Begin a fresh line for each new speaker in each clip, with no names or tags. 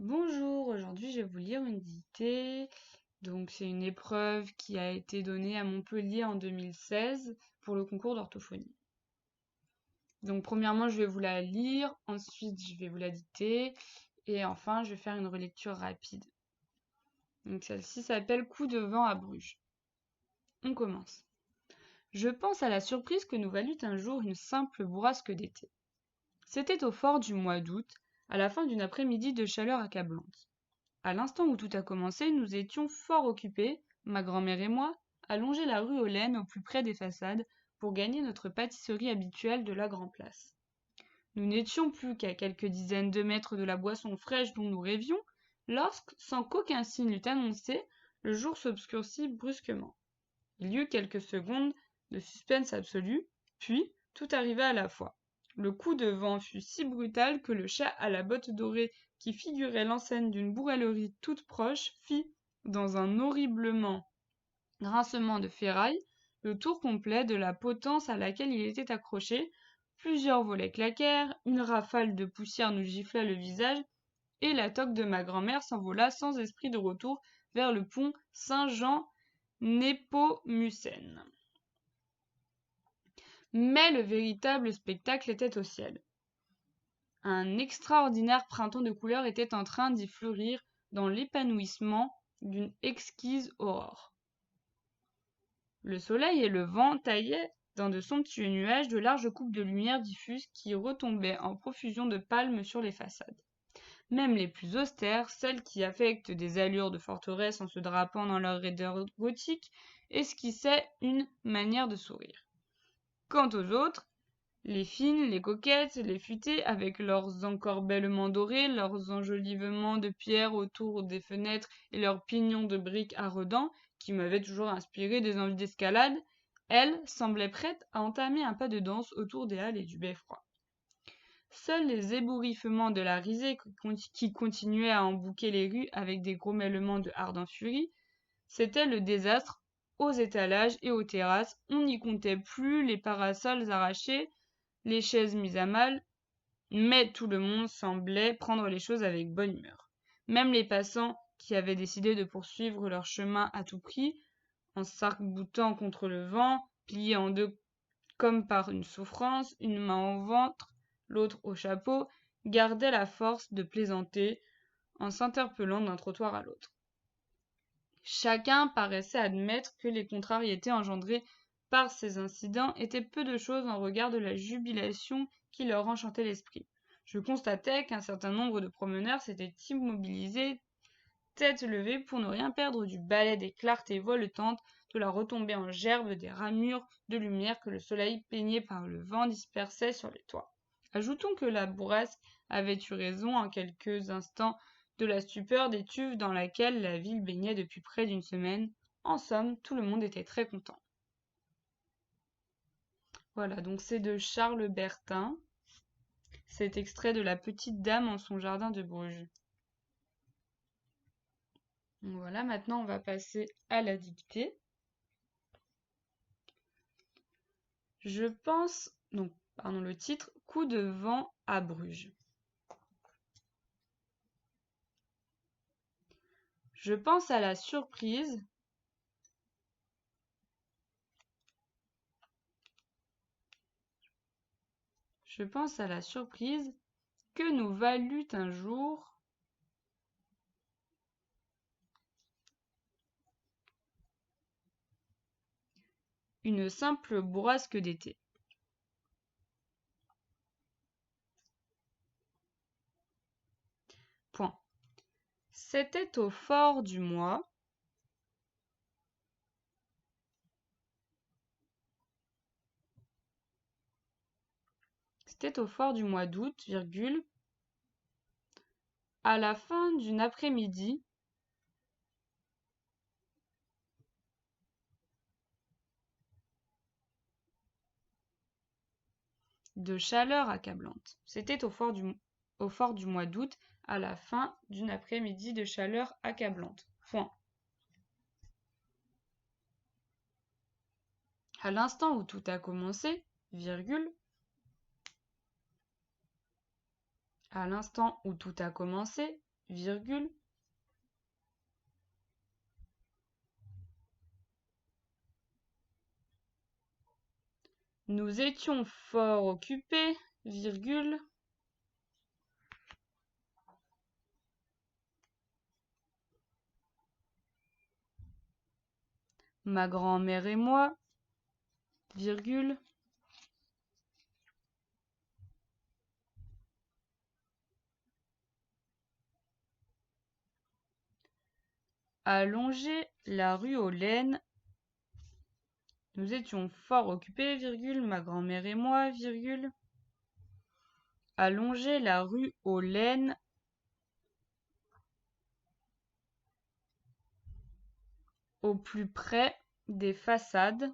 Bonjour, aujourd'hui je vais vous lire une dictée. Donc c'est une épreuve qui a été donnée à Montpellier en 2016 pour le concours d'orthophonie. Donc premièrement je vais vous la lire, ensuite je vais vous la dicter et enfin je vais faire une relecture rapide. Donc celle-ci s'appelle Coup de vent à Bruges. On commence. Je pense à la surprise que nous valut un jour une simple bourrasque d'été. C'était au fort du mois d'août, à la fin d'une après-midi de chaleur accablante. À l'instant où tout a commencé, nous étions fort occupés, ma grand-mère et moi, à longer la rue aux Laines au plus près des façades pour gagner notre pâtisserie habituelle de la Grand-Place. Nous n'étions plus qu'à quelques dizaines de mètres de la boisson fraîche dont nous rêvions, lorsque, sans qu'aucun signe l'eût annoncé, le jour s'obscurcit brusquement. Il y eut quelques secondes de suspense absolu, puis tout arriva à la fois. Le coup de vent fut si brutal que le chat à la botte dorée qui figurait l'enseigne d'une bourrellerie toute proche fit, dans un horriblement grincement de ferraille, le tour complet de la potence à laquelle il était accroché. Plusieurs volets claquèrent, une rafale de poussière nous gifla le visage, et la toque de ma grand-mère s'envola sans esprit de retour vers le pont Saint-Jean-Népomucène. Mais le véritable spectacle était au ciel. Un extraordinaire printemps de couleurs était en train d'y fleurir dans l'épanouissement d'une exquise aurore. Le soleil et le vent taillaient dans de somptueux nuages de larges coupes de lumière diffuse qui retombaient en profusion de palmes sur les façades. Même les plus austères, celles qui affectent des allures de forteresse en se drapant dans leur raideur gothique, esquissaient une manière de sourire. Quant aux autres, les fines, les coquettes, les futées, avec leurs encorbellements dorés, leurs enjolivements de pierre autour des fenêtres et leurs pignons de briques arrodants, qui m'avaient toujours inspiré des envies d'escalade, elles semblaient prêtes à entamer un pas de danse autour des halles et du beffroi. Seuls les ébouriffements de la risée qui continuaient à embouquer les rues avec des grommellements de ardente furie, c'était le désastre aux étalages et aux terrasses. On n'y comptait plus les parasols arrachés, les chaises mises à mal, mais tout le monde semblait prendre les choses avec bonne humeur. Même les passants qui avaient décidé de poursuivre leur chemin à tout prix, en s'arc-boutant contre le vent, pliés en deux comme par une souffrance, une main au ventre, l'autre au chapeau, gardaient la force de plaisanter en s'interpellant d'un trottoir à l'autre. Chacun paraissait admettre que les contrariétés engendrées par ces incidents étaient peu de choses en regard de la jubilation qui leur enchantait l'esprit. Je constatais qu'un certain nombre de promeneurs s'étaient immobilisés, tête levée, pour ne rien perdre du balai des clartés voletantes, de la retombée en gerbe des ramures de lumière que le soleil peigné par le vent dispersait sur les toits. Ajoutons que la bourrasque avait eu raison en quelques instants de la stupeur des tuves dans laquelle la ville baignait depuis près d'une semaine. En somme, tout le monde était très content. Voilà, donc c'est de Charles Bertin. C'est extrait de La petite dame en son jardin de Bruges. Donc voilà, maintenant on va passer à la dictée. Je pense, donc, pardon, le titre, Coup de vent à Bruges. Je pense à la surprise que nous valut un jour une simple bourrasque d'été. Point. C'était au fort du mois d'août, virgule, à la fin d'une après-midi de chaleur accablante. C'était au fort du mois d'août, à la fin d'une après-midi de chaleur accablante. Point. À l'instant où tout a commencé, virgule, à l'instant où tout a commencé, virgule. Nous étions fort occupés, virgule. Ma grand-mère et moi, virgule. À longer la rue aux laines. Nous étions fort occupés, virgule, ma grand-mère et moi, virgule. À longer la rue aux laines. Au plus près des façades.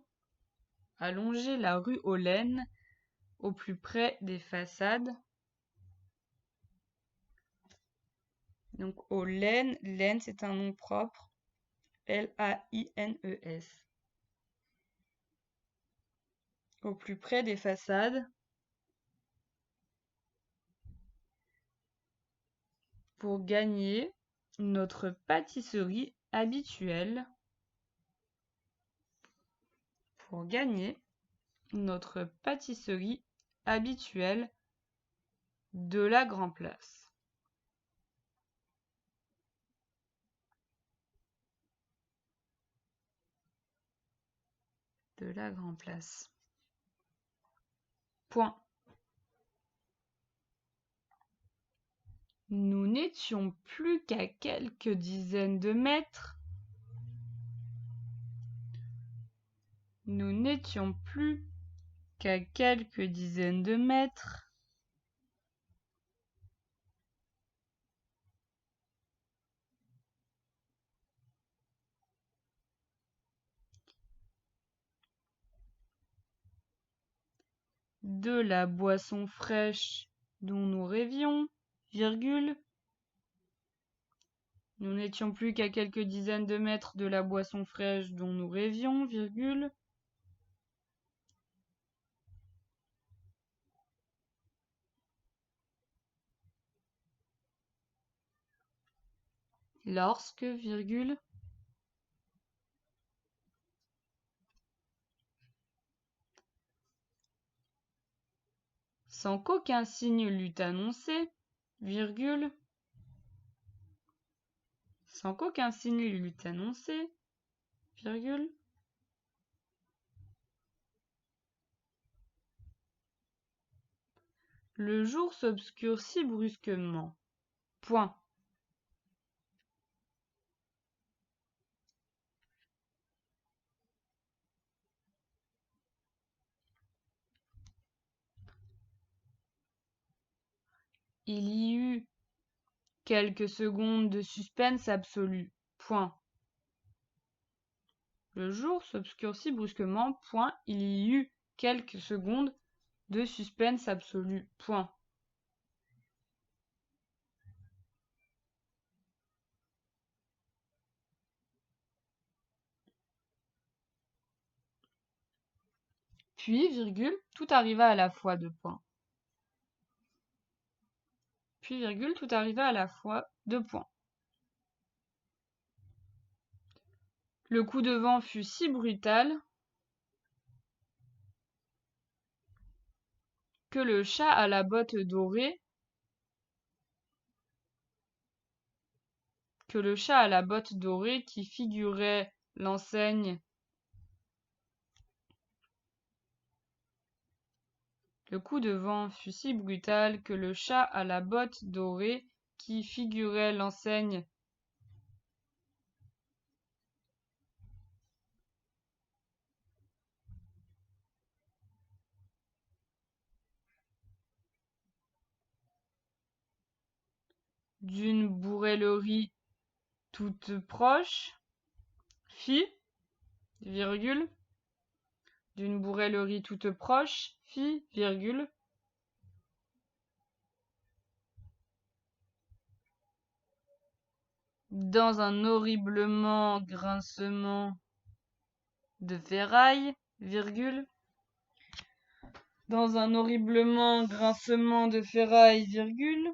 À longer la rue aux laines. Au plus près des façades. Donc aux laines, laine c'est un nom propre. L-A-I-N-E-S. Au plus près des façades. Pour gagner notre pâtisserie habituelle. Pour gagner notre pâtisserie habituelle de la Grand Place. De la Grand Place. Point. Nous n'étions plus qu'à quelques dizaines de mètres. Nous n'étions plus qu'à quelques dizaines de mètres. De la boisson fraîche dont nous rêvions, virgule. Nous n'étions plus qu'à quelques dizaines de mètres de la boisson fraîche dont nous rêvions, virgule. Lorsque, virgule. Sans qu'aucun signe l'eût annoncé, virgule. Sans qu'aucun signe l'eût annoncé, virgule. Le jour s'obscurcit brusquement. Point. Il y eut quelques secondes de suspense absolu. Point. Le jour s'obscurcit brusquement. Point. Il y eut quelques secondes de suspense absolu. Point. Puis, virgule, tout arriva à la fois, deux points. Puis, virgule, tout arriva à la fois, deux points. Le coup de vent fut si brutal que le chat à la botte dorée qui figurait l'enseigne. Le coup de vent fut si brutal que le chat à la botte dorée qui figurait l'enseigne d'une bourrellerie toute proche fit, virgule, d'une bourrellerie toute proche fit, virgule, dans un horriblement grincement de ferraille, virgule, dans un horriblement grincement de ferraille, virgule,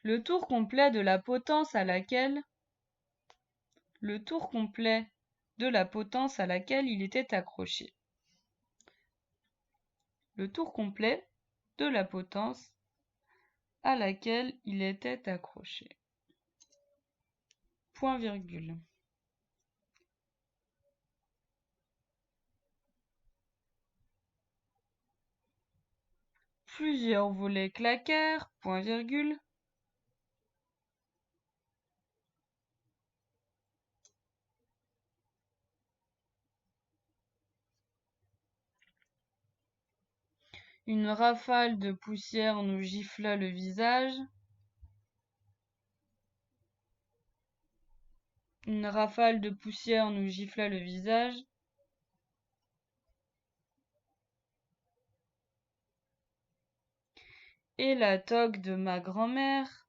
Le tour complet de la potence à laquelle il était accroché. Le tour complet de la potence à laquelle il était accroché. Point virgule. Plusieurs volets claquèrent, point virgule. Une rafale de poussière nous gifla le visage. Une rafale de poussière nous gifla le visage. Et la toque de ma grand-mère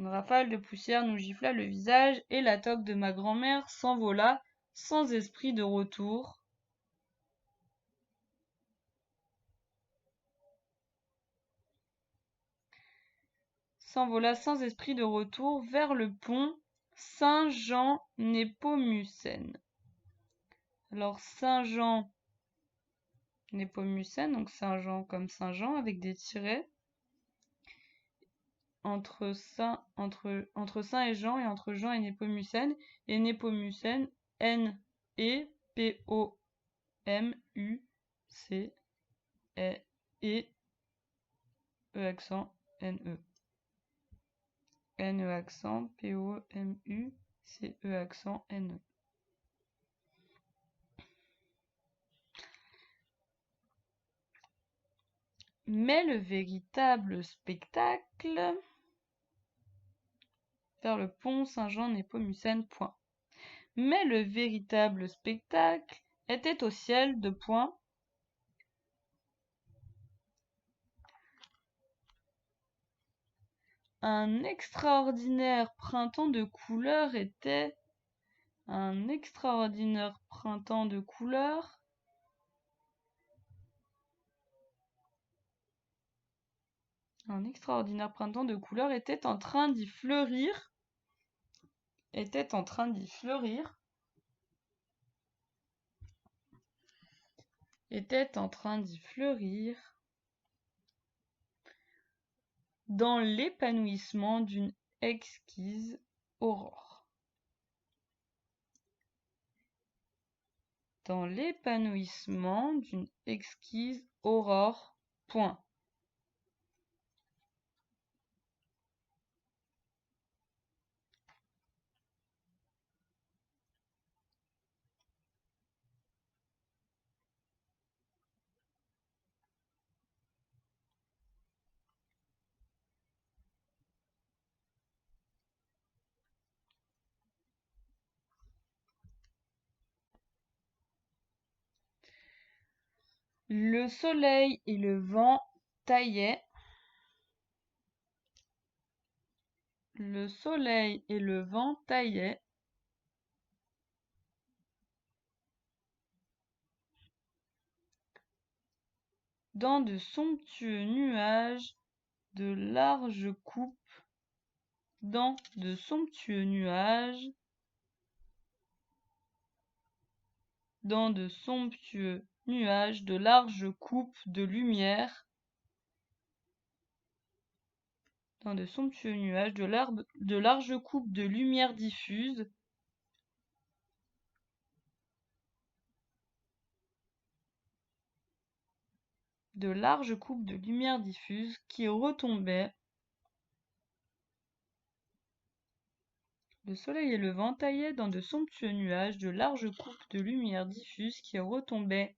Une rafale de poussière nous gifla le visage, et la toque de ma grand-mère s'envola sans esprit de retour. Vers le pont Saint-Jean-Népomucène. Alors Saint-Jean-Népomucène, donc Saint-Jean comme Saint-Jean avec des tirets. Entre Saint et Jean et entre Jean et Népomucène. Et Népomucène, N-E-P-O-M-U-C-E accent N-E. N-E accent P-O-M-U-C-E accent N-E. Mais le véritable spectacle vers le pont Saint-Jean-Népomucène, point. Mais le véritable spectacle était au ciel, de point. Un extraordinaire printemps de couleurs était. Un extraordinaire printemps de couleurs était en train d'y fleurir. Dans l'épanouissement d'une exquise aurore. Dans l'épanouissement d'une exquise aurore, point. Le soleil et le vent taillaient. Le soleil et le vent taillaient. Dans de somptueux nuages de large coupe. Dans de somptueux nuages. Dans de somptueux nuages de large coupe de lumière. Dans de somptueux nuages de large coupe de lumière diffuse. De larges coupes de lumière diffuse qui retombaient. Le soleil et le vent taillaient dans de somptueux nuages de larges coupes de lumière diffuse qui retombaient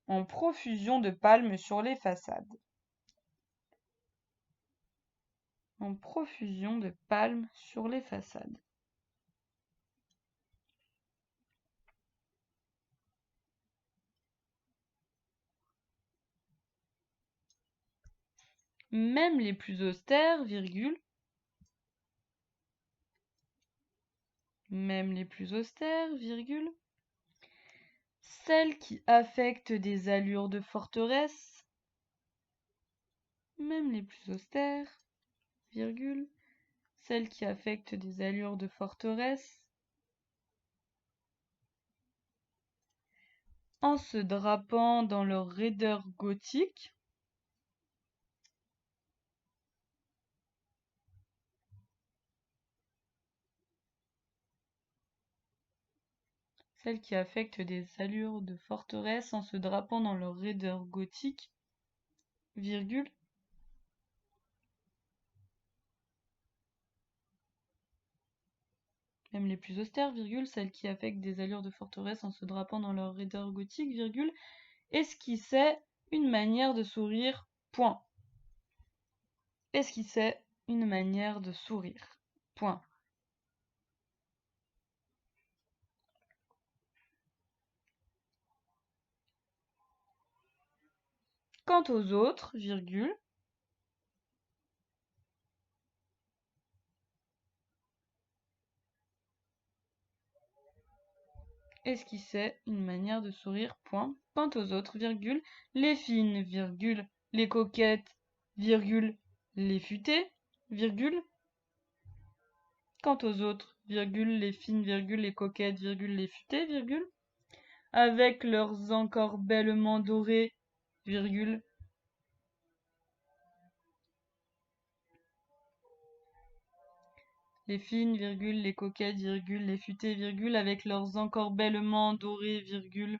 en profusion de palmes sur les façades. En profusion de palmes sur les façades. Même les plus austères, virgule, même les plus austères, virgule, celles qui affectent des allures de forteresse, même les plus austères, virgule, celles qui affectent des allures de forteresse, en se drapant dans leur raideur gothique, celles qui affectent des allures de forteresse en se drapant dans leur raideur gothique, virgule, même les plus austères, virgule, celles qui affectent des allures de forteresse en se drapant dans leur raideur gothique, virgule, esquissaient une manière de sourire, point. Esquissaient une manière de sourire, point. Quant aux autres, virgule, esquissaient une manière de sourire, point. Quant aux autres, virgule, les fines, virgule, les coquettes, virgule, les futées, virgule. Quant aux autres, virgule, les fines, virgule, les coquettes, virgule, les futées, virgule, avec leurs encorbellements dorés, virgule, les fines, virgule, les coquettes, virgule, les futées, virgule, avec leurs encorbellements dorés, virgule,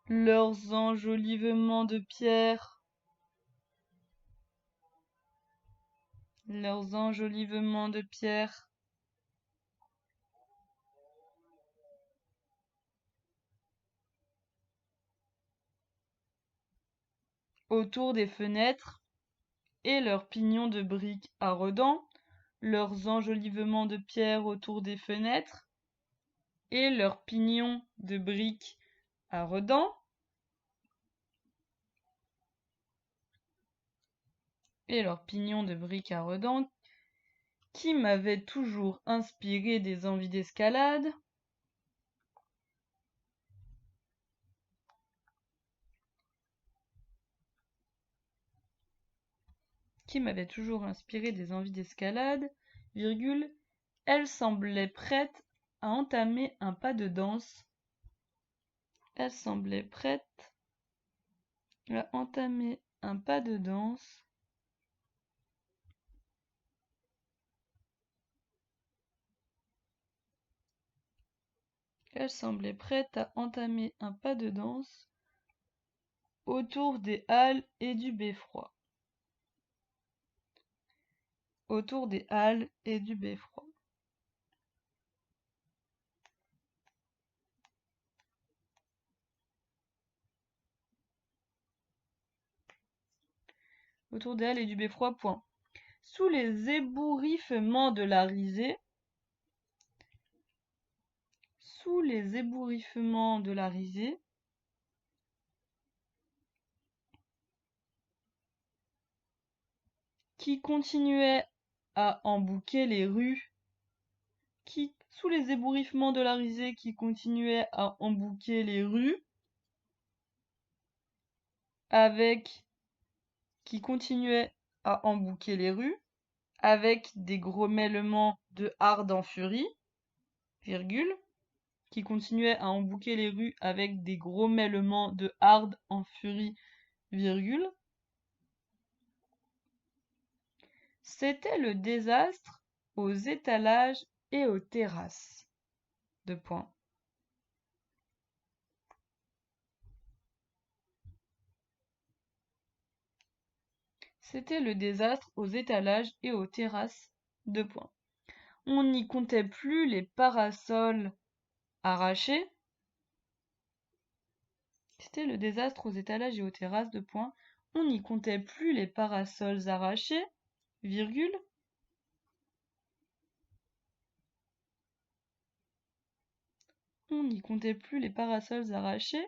leurs enjolivements de pierre, leurs enjolivements de pierre, autour des fenêtres, et leurs pignons de briques à redans, leurs enjolivements de pierre autour des fenêtres, et leurs pignons de briques à redans, et leurs pignons de briques à redans, qui m'avaient toujours inspiré des envies d'escalade, virgule, elle semblait prête à entamer un pas de danse. Elle semblait prête à entamer un pas de danse. Elle semblait prête à entamer un pas de danse autour des halles et du beffroi. Autour des halles et du beffroi. Autour des halles et du beffroi, point. Sous les ébouriffements de la risée, sous les ébouriffements de la risée, qui continuait à embouquer les rues, sous les ébouriffements de la risée qui continuait à embouquer les rues, qui continuait à embouquer les rues, avec des grommellement de hardes en furie, virgule, qui continuait à embouquer les rues avec des grommellement de hardes en furie, virgule. C'était le désastre aux étalages et aux terrasses. Deux points. C'était le désastre aux étalages et aux terrasses. Deux points. On n'y comptait plus les parasols arrachés. C'était le désastre aux étalages et aux terrasses. Deux points. On n'y comptait plus les parasols arrachés, virgule. On n'y comptait plus les parasols arrachés,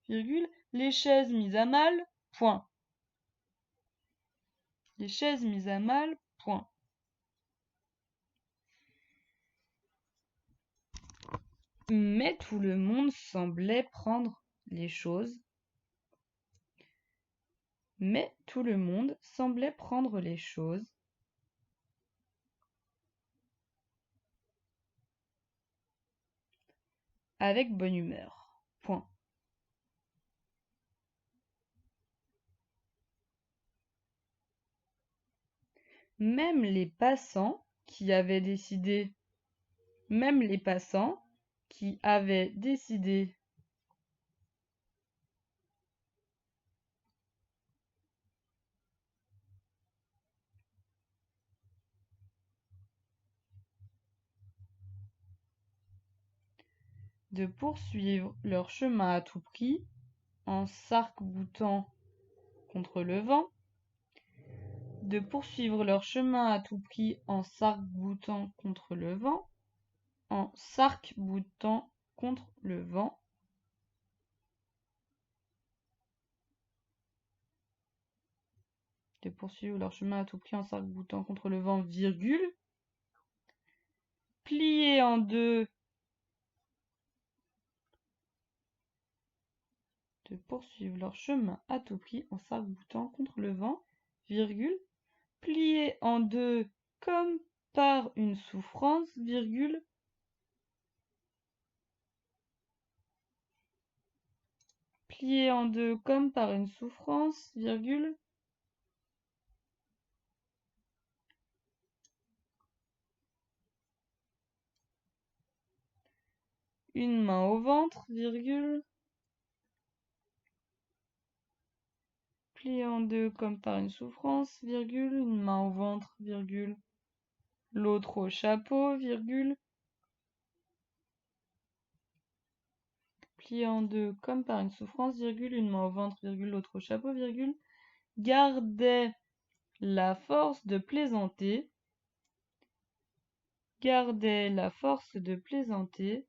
virgule, les chaises mises à mal, point. Les chaises mises à mal, point. Mais tout le monde semblait prendre les choses. Mais tout le monde semblait prendre les choses avec bonne humeur. Point. Même les passants qui avaient décidé de poursuivre leur chemin à tout prix en s'arc-boutant contre le vent, de poursuivre leur chemin à tout prix en s'arc-boutant contre le vent, en s'arc-boutant contre le vent, de poursuivre leur chemin à tout prix en s'arc-boutant contre le vent, virgule, plier en deux, de poursuivre leur chemin à tout prix en s'arc-boutant contre le vent, virgule, plier en deux comme par une souffrance, virgule, plier en deux comme par une souffrance, virgule, une main au ventre, virgule, plier en deux comme par une souffrance, virgule, une main au ventre, virgule, l'autre au chapeau, virgule, plier en deux comme par une souffrance, virgule, une main au ventre, virgule, l'autre au chapeau, virgule, gardait la force de plaisanter, gardait la force de plaisanter,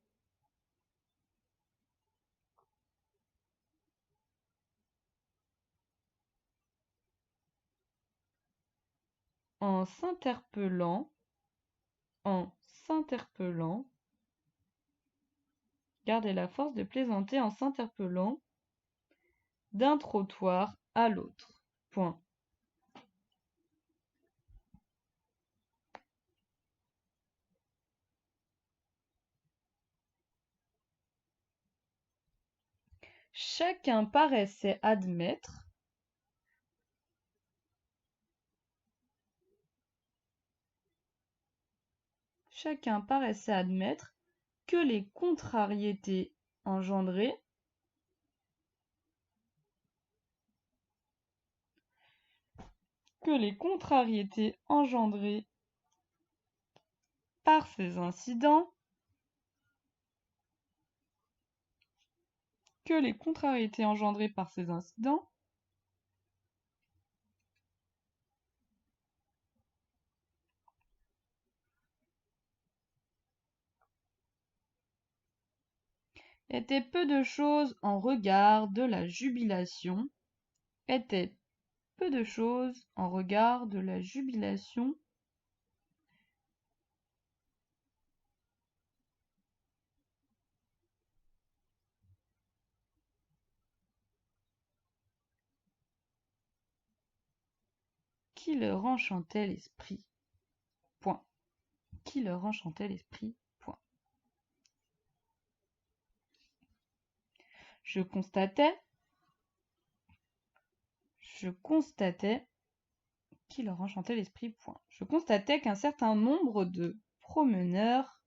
en s'interpellant, gardait la force de plaisanter en s'interpellant d'un trottoir à l'autre. Point. Chacun paraissait admettre que les contrariétés engendrées par ces incidents étaient peu de choses en regard de la jubilation qui leur enchantait l'esprit. Point. Qui leur enchantait l'esprit. Point. Je constatais qui leur enchantait l'esprit. Point. Je constatais qu'un certain nombre de promeneurs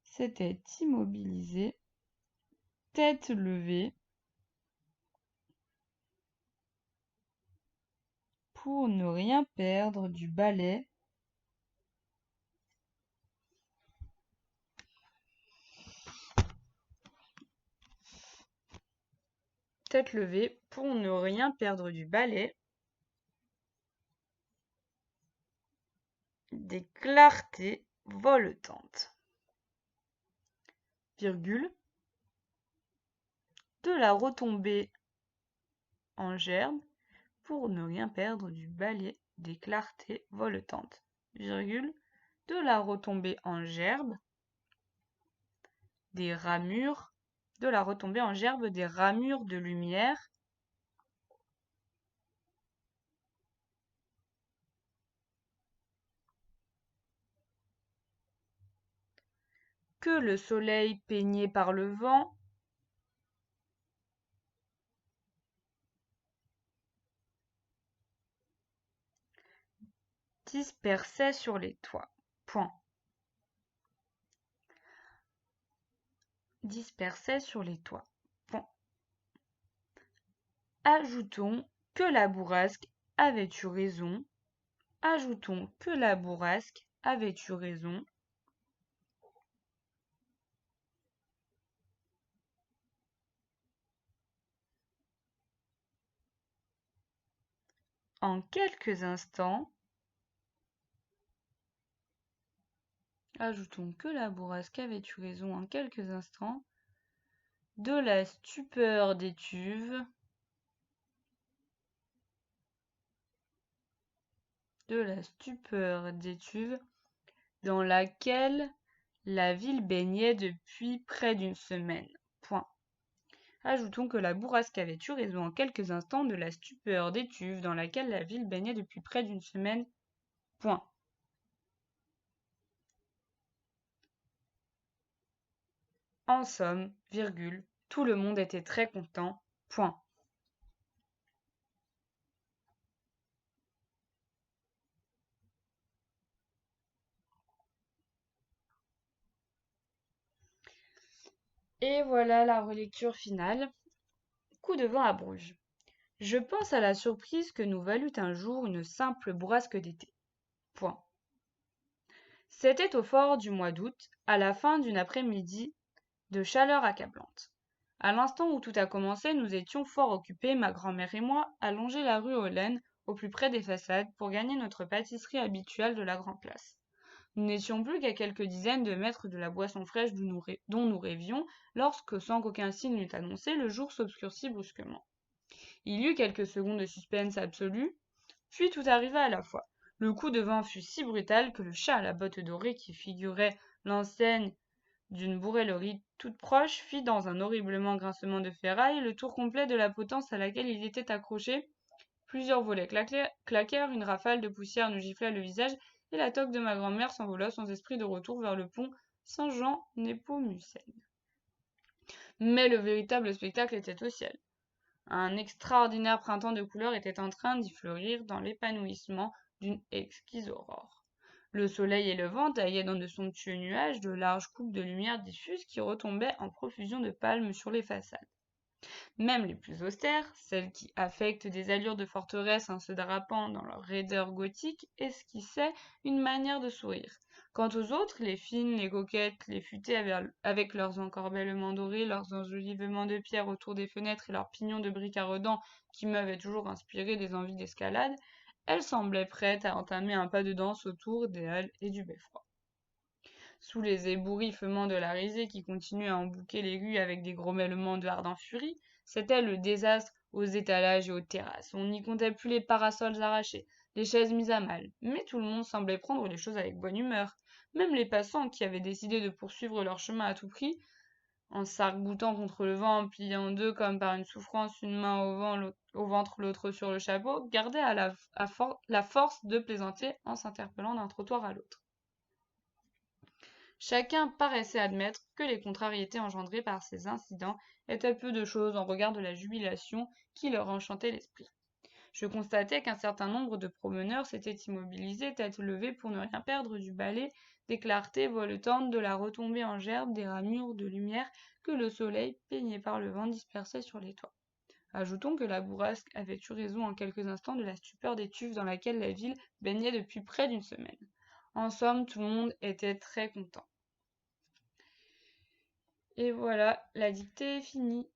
s'étaient immobilisés tête levée, pour ne rien perdre du ballet tête levée, pour ne rien perdre du balai, des clartés voletantes, virgule, de la retombée en gerbe, pour ne rien perdre du balai, des clartés voletantes, virgule, de la retombée en gerbe, des ramures, de la retombée en gerbe des ramures de lumière, que le soleil peigné par le vent, dispersait sur les toits. Point. Dispersait sur les toits. Point. Ajoutons que la bourrasque avait eu raison. Ajoutons que la bourrasque avait eu raison. En quelques instants, ajoutons que la bourrasque avait eu raison en quelques instants, de la stupeur d'Étuve, dans laquelle la ville baignait depuis près d'une semaine. Point. Ajoutons que la bourrasque avait eu raison en quelques instants de la stupeur d'Étuve dans laquelle la ville baignait depuis près d'une semaine. Point. En somme, virgule, tout le monde était très content. Point. Et voilà la relecture finale. Coup de vent à Bruges. Je pense à la surprise que nous valut un jour une simple bourrasque d'été. Point. C'était au fort du mois d'août, à la fin d'une après-midi de chaleur accablante. À l'instant où tout a commencé, nous étions fort occupés, ma grand-mère et moi, à longer la rue Hollen, au plus près des façades, pour gagner notre pâtisserie habituelle de la Grand Place. Nous n'étions plus qu'à quelques dizaines de mètres de la boisson fraîche dont nous rêvions, lorsque, sans qu'aucun signe n'eût annoncé, le jour s'obscurcit brusquement. Il y eut quelques secondes de suspense absolu, puis tout arriva à la fois. Le coup de vent fut si brutal que le chat à la botte dorée qui figurait l'enseigne d'une bourrellerie toute proche fit, dans un horriblement grincement de ferraille, le tour complet de la potence à laquelle il était accroché. Plusieurs volets claquèrent, une rafale de poussière nous gifla le visage, et la toque de ma grand-mère s'envola sans esprit de retour vers le pont Saint-Jean-Népomucène. Mais le véritable spectacle était au ciel. Un extraordinaire printemps de couleurs était en train d'y fleurir dans l'épanouissement d'une exquise aurore. Le soleil et le vent taillaient dans de somptueux nuages de larges coupes de lumière diffuse qui retombaient en profusion de palmes sur les façades. Même les plus austères, celles qui affectent des allures de forteresse en se drapant dans leur raideur gothique, esquissaient une manière de sourire. Quant aux autres, les fines, les coquettes, les futées avec leurs encorbellements dorés, leurs enjolivements de pierre autour des fenêtres et leurs pignons de briques à redans qui m'avaient toujours inspiré des envies d'escalade, elles semblaient prêtes à entamer un pas de danse autour des halles et du beffroi. Sous les ébouriffements de la risée qui continuait à embouquer les rues avec des grommellements de ardente furie, c'était le désastre aux étalages et aux terrasses. On n'y comptait plus les parasols arrachés, les chaises mises à mal, mais tout le monde semblait prendre les choses avec bonne humeur. Même les passants qui avaient décidé de poursuivre leur chemin à tout prix, en s'arc-boutant contre le vent, en pliant en deux comme par une souffrance, une main au ventre, l'autre sur le chapeau, gardaient la force de plaisanter en s'interpellant d'un trottoir à l'autre. Chacun paraissait admettre que les contrariétés engendrées par ces incidents étaient peu de choses en regard de la jubilation qui leur enchantait l'esprit. Je constatais qu'un certain nombre de promeneurs s'étaient immobilisés, tête levée pour ne rien perdre du balai, des clartés voletantes, de la retombée en gerbe, des ramures de lumière que le soleil, peigné par le vent, dispersait sur les toits. Ajoutons que la bourrasque avait eu raison en quelques instants de la stupeur d'étuve dans laquelle la ville baignait depuis près d'une semaine. En somme, tout le monde était très content. Et voilà, la dictée est finie.